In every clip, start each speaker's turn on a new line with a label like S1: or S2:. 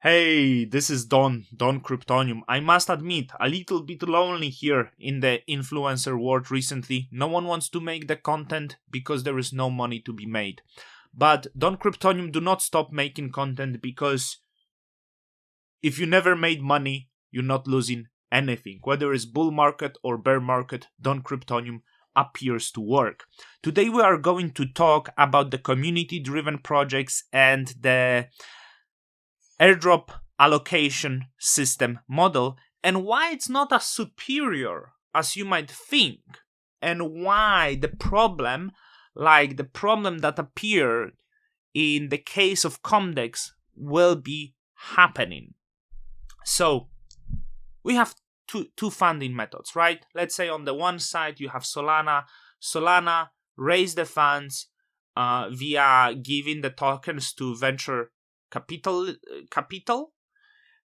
S1: Hey, this is Don Kryptonium. I must admit, a little bit lonely here in the influencer world recently. No one wants to make the content because there is no money to be made. But Don Kryptonium do not stop making content because if you never made money, you're not losing anything. Whether it's bull market or bear market, Don Kryptonium appears to work. Today we are going to talk about the community-driven projects and the airdrop allocation system model and why it's not as superior as you might think, and why the problem, like the problem that appeared in the case of Comdex, will be happening. So we have two funding methods, right? Let's say on the one side you have Solana raise the funds via giving the tokens to venture capital.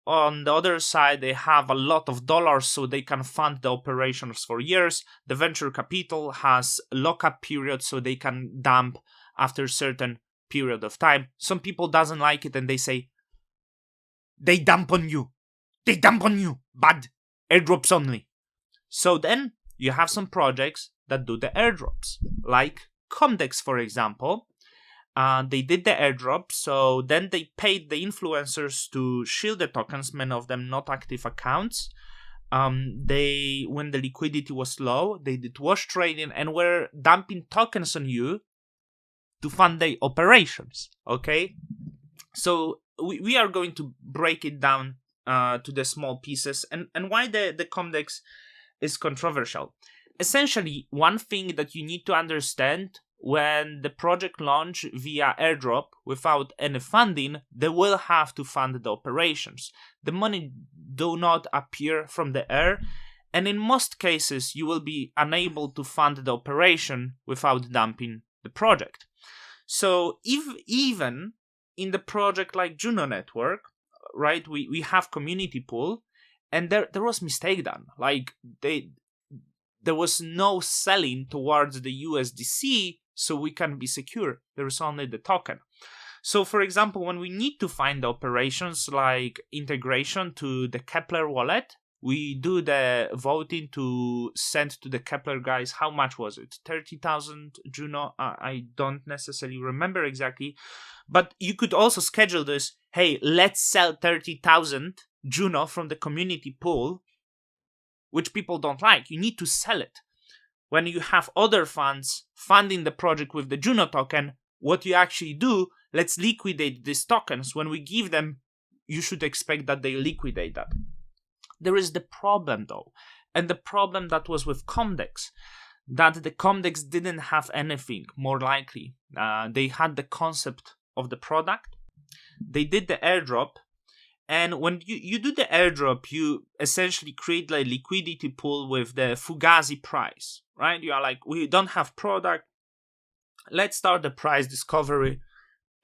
S1: On the other side, they have a lot of dollars, so they can fund the operations for years. The venture capital has lockup period, so they can dump after a certain period of time. Some people doesn't like it, and they say, they dump on you, bad, airdrops only. So then you have some projects that do the airdrops, like Comdex, for example. They did the airdrop, so then they paid the influencers to shield the tokens, many of them not active accounts. When the liquidity was low, they did wash trading and were dumping tokens on you to fund their operations, okay? So we are going to break it down to the small pieces and why the Comdex is controversial. Essentially, one thing that you need to understand: when the project launch via airdrop without any funding, they will have to fund the operations. The money do not appear from the air, and in most cases you will be unable to fund the operation without dumping the project. So even in the project like Juno Network, right, we have community pool, and there was mistake done. Like there was no selling towards the USDC, so we can be secure. There is only the token. So, for example, when we need to find the operations like integration to the Kepler wallet, we do the voting to send to the Kepler guys. How much was it? 30,000 Juno? I don't necessarily remember exactly. But you could also schedule this. Hey, let's sell 30,000 Juno from the community pool, which people don't like. You need to sell it. When you have other funds funding the project with the Juno token, what you actually do, let's liquidate these tokens. When we give them, you should expect that they liquidate that. There is the problem though, and the problem that was with Comdex, that the Comdex didn't have anything, more likely. They had the concept of the product, they did the airdrop, and when you do the airdrop, you essentially create a liquidity pool with the Fugazi price, right? You are like, we don't have product. Let's start the price discovery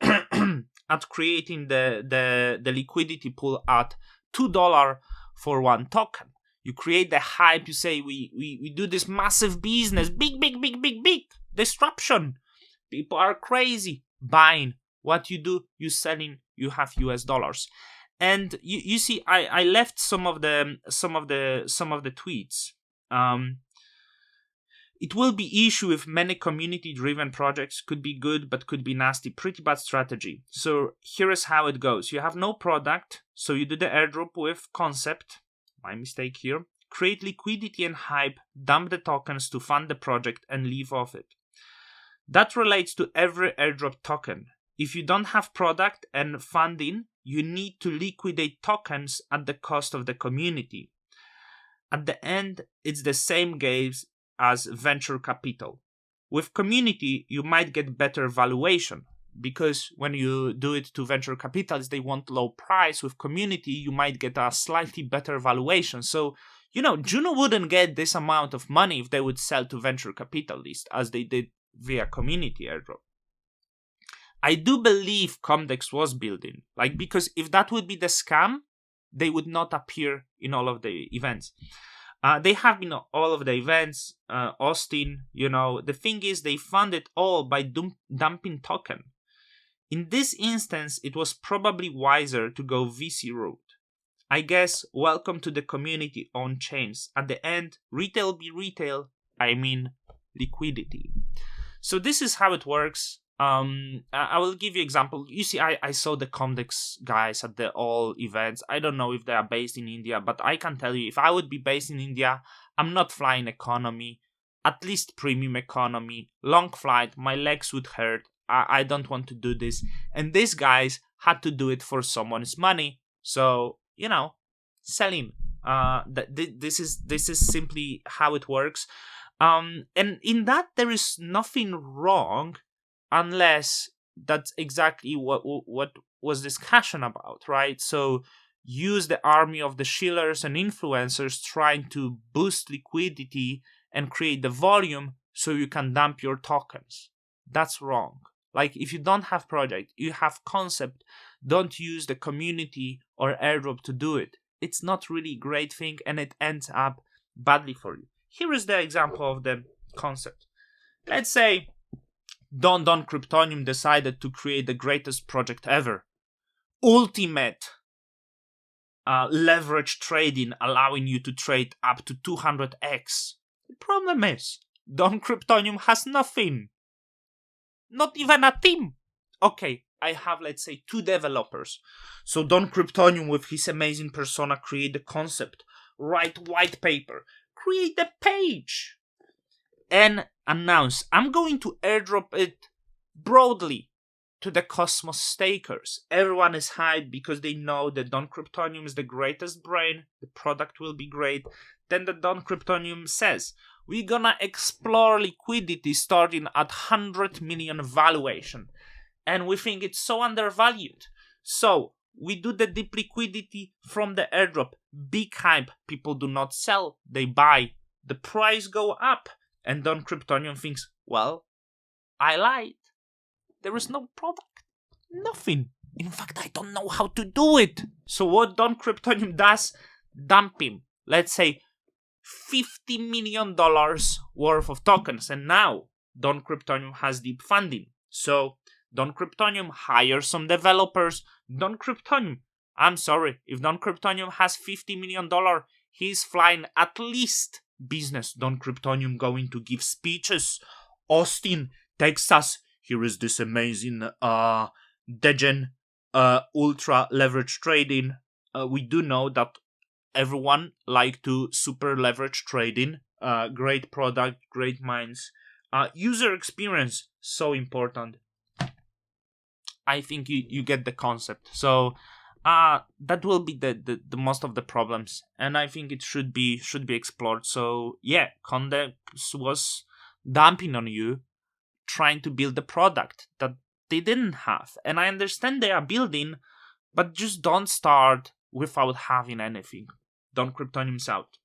S1: at creating the liquidity pool at $2 for one token. You create the hype. You say we do this massive business, big disruption. People are crazy buying. What you do, you selling. You have US dollars. And you see, I left some of the tweets. It will be issue if many community-driven projects could be good but could be nasty. Pretty bad strategy. So here is how it goes. You have no product, so you do the airdrop with concept. My mistake here. Create liquidity and hype, dump the tokens to fund the project and leave off it. That relates to every airdrop token. If you don't have product and funding, you need to liquidate tokens at the cost of the community. At the end, it's the same game as venture capital. With community, you might get better valuation, because when you do it to venture capitalists, they want low price. With community, you might get a slightly better valuation. So, Juno wouldn't get this amount of money if they would sell to venture capitalists as they did via community airdrop. I do believe Comdex was building, because if that would be the scam, they would not appear in all of the events. They have been all of the events, Austin, The thing is, they fund it all by dumping token. In this instance, it was probably wiser to go VC route. I guess welcome to the community on chains. At the end, retail be retail, I mean liquidity. So this is how it works. I will give you example. You see, I saw the Comdex guys at the all events. I don't know if they are based in India, but I can tell you, if I would be based in India, I'm not flying economy, at least premium economy, long flight, my legs would hurt. I don't want to do this. And these guys had to do it for someone's money. So, selling. This is simply how it works. And in that, there is nothing wrong, unless that's exactly what was discussion about, right? So use the army of the shillers and influencers trying to boost liquidity and create the volume so you can dump your tokens. That's wrong. Like, if you don't have project, you have concept, don't use the community or airdrop to do it. It's not really a great thing, and it ends up badly for you. Here is the example of the concept. Let's say Don Kryptonium decided to create the greatest project ever. Ultimate leverage trading, allowing you to trade up to 200x. The problem is, Don Kryptonium has nothing. Not even a team. Okay, I have, let's say, 2 developers. So Don Kryptonium, with his amazing persona, create the concept, write white paper, create the page, and announce, I'm going to airdrop it broadly to the Cosmos stakers. Everyone is hyped because they know that Don Kryptonium is the greatest brain, the product will be great. Then the Don Kryptonium says, we're gonna explore liquidity starting at 100 million valuation. And we think it's so undervalued. So we do the deep liquidity from the airdrop. Big hype. People do not sell, they buy. The price go up. And Don Kryptonium thinks, well, I lied. There is no product. Nothing. In fact, I don't know how to do it. So what Don Kryptonium does, dump him. Let's say $50 million worth of tokens. And now Don Kryptonium has deep funding. So Don Kryptonium hires some developers. Don Kryptonium, I'm sorry, if Don Kryptonium has $50 million, he's flying at least business. Don Kryptonium going to give speeches. Austin, Texas, here is this amazing Degen ultra leverage trading. We do know that everyone like to super leverage trading. Great product, great minds. User experience, so important. I think you get the concept. So that will be the most of the problems, and I think it should be explored. So yeah, Comdex was dumping on you, trying to build a product that they didn't have. And I understand they are building, but just don't start without having anything. Don Kryptonium's out.